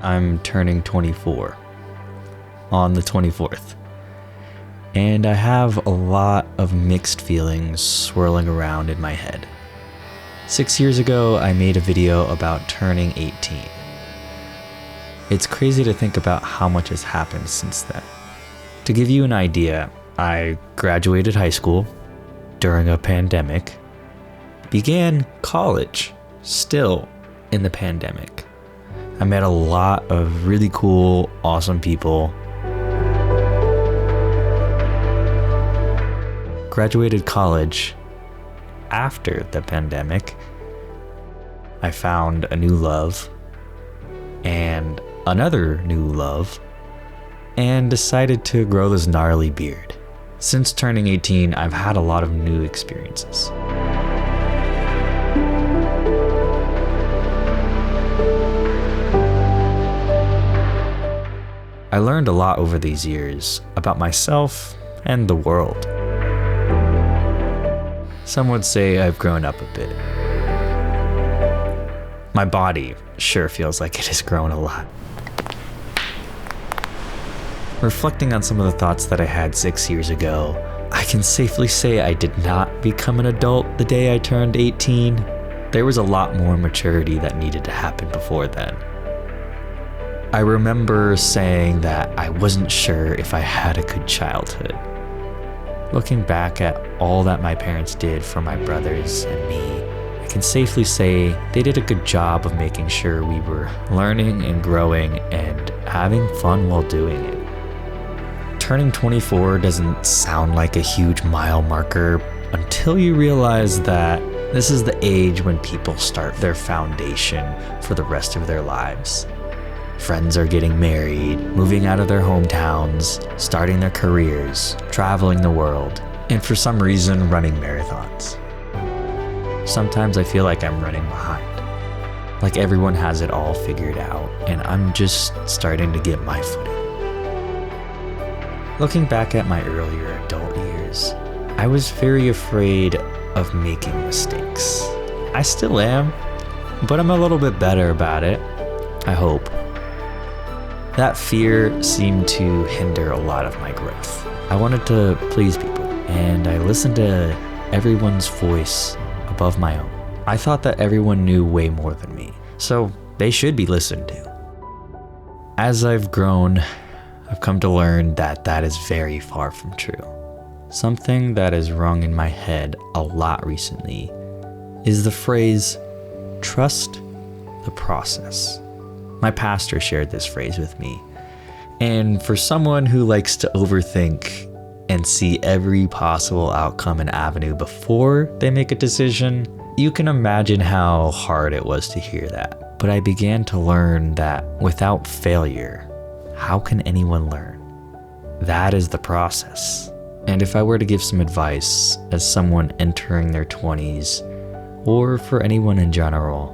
I'm turning 24 on the 24th. And I have a lot of mixed feelings swirling around in my head. 6 years ago, I made a video about turning 18. It's crazy to think about how much has happened since then. To give you an idea, I graduated high school during a pandemic, began college still in the pandemic. I met a lot of really cool, awesome people. Graduated college after the pandemic. I found a new love and another new love and decided to grow this gnarly beard. Since turning 18, I've had a lot of new experiences. I learned a lot over these years about myself and the world. Some would say I've grown up a bit. My body sure feels like it has grown a lot. Reflecting on some of the thoughts that I had 6 years ago, I can safely say I did not become an adult the day I turned 18. There was a lot more maturity that needed to happen before then. I remember saying that I wasn't sure if I had a good childhood. Looking back at all that my parents did for my brothers and me, I can safely say they did a good job of making sure we were learning and growing and having fun while doing it. Turning 24 doesn't sound like a huge mile marker until you realize that this is the age when people start their foundation for the rest of their lives. Friends are getting married, moving out of their hometowns, starting their careers, traveling the world, and for some reason running marathons. Sometimes I feel like I'm running behind, like everyone has it all figured out, and I'm just starting to get my footing. Looking back at my earlier adult years, I was very afraid of making mistakes. I still am, but I'm a little bit better about it, I hope. That fear seemed to hinder a lot of my growth. I wanted to please people, and I listened to everyone's voice above my own. I thought that everyone knew way more than me, so they should be listened to. As I've grown, I've come to learn that that is very far from true. Something that has rung in my head a lot recently is the phrase, trust the process. My pastor shared this phrase with me, and for someone who likes to overthink and see every possible outcome and avenue before they make a decision, you can imagine how hard it was to hear that. But I began to learn that without failure, how can anyone learn? That is the process. And if I were to give some advice as someone entering their 20s, or for anyone in general,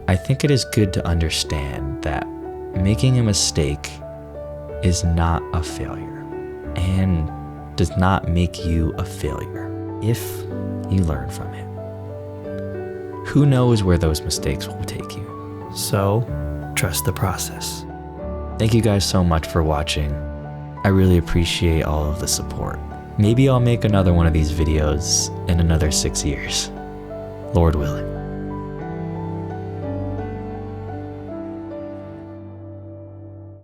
I think it is good to understand that making a mistake is not a failure and does not make you a failure if you learn from it. Who knows where those mistakes will take you? So, trust the process. Thank you guys so much for watching. I really appreciate all of the support. Maybe I'll make another one of these videos in another 6 years, Lord willing.